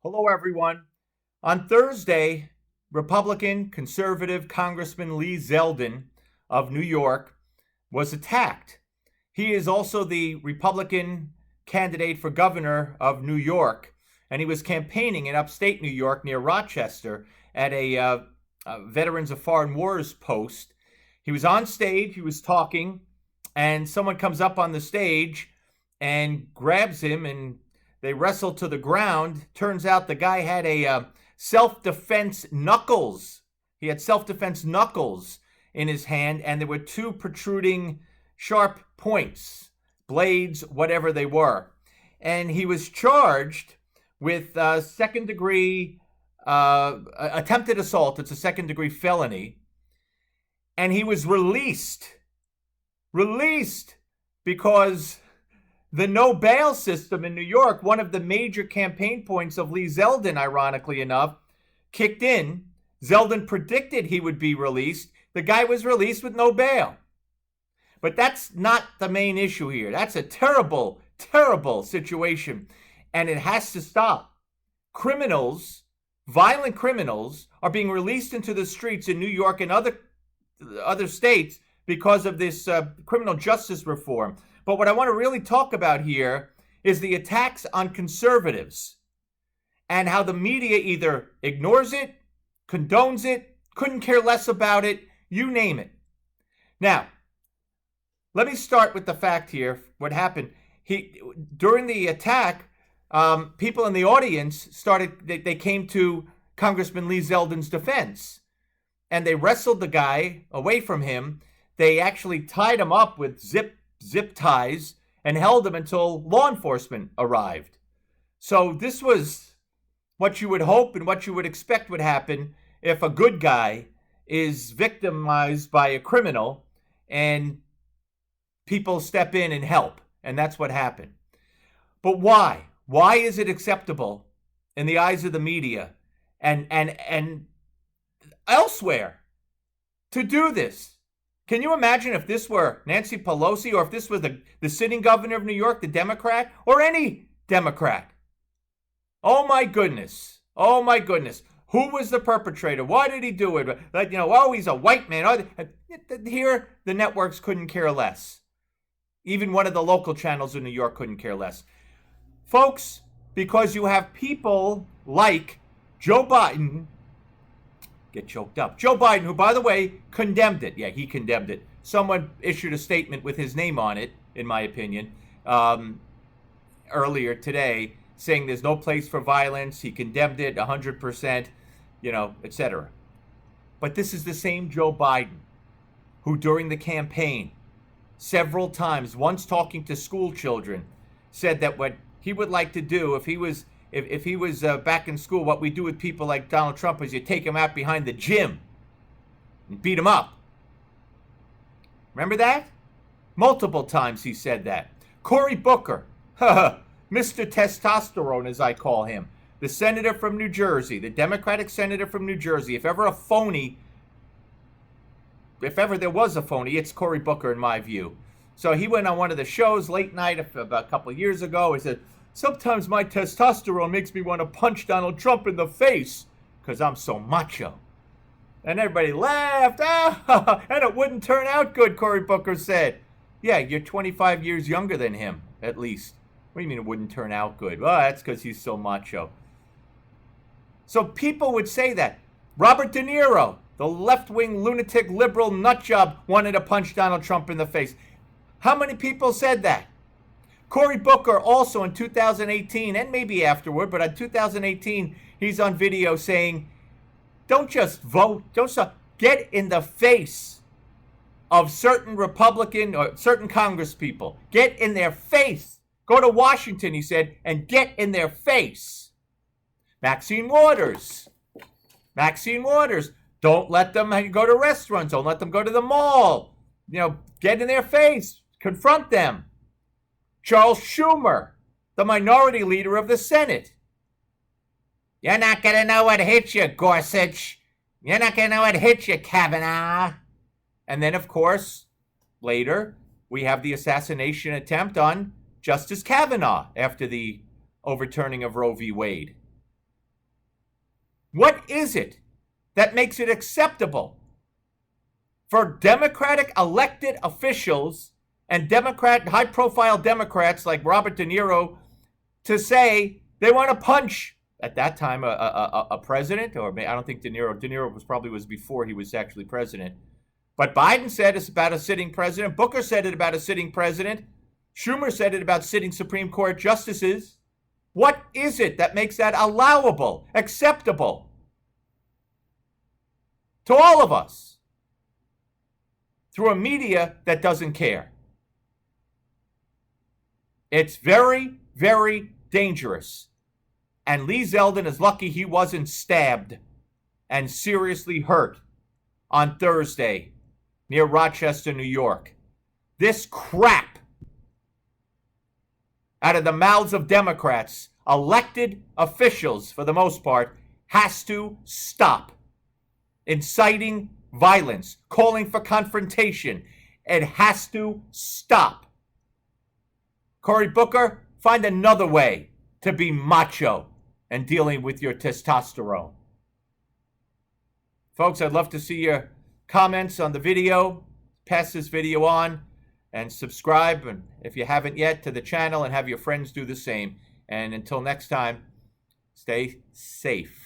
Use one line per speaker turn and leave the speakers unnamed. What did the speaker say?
Hello, everyone. On Thursday, Republican Conservative Congressman Lee Zeldin of New York was attacked. He is also the Republican candidate for governor of New York, and he was campaigning in upstate New York near Rochester at a Veterans of Foreign Wars post. He was on stage, he was talking, and someone comes up on the stage and grabs him, and they wrestle to the ground. Turns out the guy had a self-defense knuckles. He had self-defense knuckles in his hand, and there were two protruding sharp points, blades, whatever they were. And he was charged with second-degree attempted assault. It's a second-degree felony. And he was released because the no bail system in New York, one of the major campaign points of Lee Zeldin, ironically enough, kicked in. Zeldin predicted he would be released. The guy was released with no bail. But that's not the main issue here. That's a terrible, terrible situation, and it has to stop. Criminals, violent criminals, are being released into the streets in New York and other states because of this criminal justice reform. But what I want to really talk about here is the attacks on conservatives and how the media either ignores it, condones it, couldn't care less about it, you name it. Now, let me start with the fact here, what happened. During the attack, people in the audience they came to Congressman Lee Zeldin's defense, and they wrestled the guy away from him. They actually tied him up with zip ties and held him until law enforcement arrived. So this was what you would hope and what you would expect would happen if a good guy is victimized by a criminal and people step in and help. And that's what happened. But why? Why is it acceptable in the eyes of the media and elsewhere to do this? Can you imagine if this were Nancy Pelosi, or if this was the sitting governor of New York, the Democrat, or any Democrat? Oh my goodness. Oh my goodness. Who was the perpetrator? Why did he do it? Oh, he's a white man. Here, the networks couldn't care less. Even one of the local channels in New York couldn't care less. Folks, because you have people like Joe Biden, get choked up. Joe Biden, who, by the way, condemned it. Yeah, he condemned it. Someone issued a statement with his name on it, in my opinion, earlier today, saying there's no place for violence. He condemned it 100%, etc. But this is the same Joe Biden who, during the campaign, several times, once talking to school children, said that what he would like to do if he was back in school, what we do with people like Donald Trump is you take him out behind the gym and beat him up. Remember that? Multiple times he said that. Cory Booker, Mr. Testosterone, as I call him, the senator from New Jersey, the Democratic senator from New Jersey. If ever there was a phony, it's Cory Booker, in my view. So he went on one of the shows late night about a couple of years ago. He said, "Sometimes my testosterone makes me want to punch Donald Trump in the face because I'm so macho." And everybody laughed. And it wouldn't turn out good, Cory Booker said. Yeah, you're 25 years younger than him, at least. What do you mean it wouldn't turn out good? Well, that's because he's so macho. So people would say that. Robert De Niro, the left-wing lunatic liberal nutjob, wanted to punch Donald Trump in the face. How many people said that? Cory Booker also in 2018, and maybe afterward, but in 2018, he's on video saying, don't just vote, get in the face of certain Republican or certain Congress people. Get in their face. Go to Washington, he said, and get in their face. Maxine Waters. Don't let them go to restaurants. Don't let them go to the mall. Get in their face. Confront them. Charles Schumer, the minority leader of the Senate. You're not going to know what hit you, Gorsuch. You're not going to know what hit you, Kavanaugh. And then, of course, later, we have the assassination attempt on Justice Kavanaugh after the overturning of Roe v. Wade. What is it that makes it acceptable for Democratic elected officials and high-profile Democrats like Robert De Niro to say they want to punch, at that time, a president? Or I don't think De Niro was before he was actually president. But Biden said it's about a sitting president. Booker said it about a sitting president. Schumer said it about sitting Supreme Court justices. What is it that makes that allowable, acceptable to all of us through a media that doesn't care? It's very, very dangerous. And Lee Zeldin is lucky he wasn't stabbed and seriously hurt on Thursday near Rochester, New York. This crap out of the mouths of Democrats, elected officials for the most part, has to stop. Inciting violence, calling for confrontation. It has to stop. Cory Booker, find another way to be macho and dealing with your testosterone. Folks, I'd love to see your comments on the video. Pass this video on and subscribe, and if you haven't yet, to the channel, and have your friends do the same. And until next time, stay safe.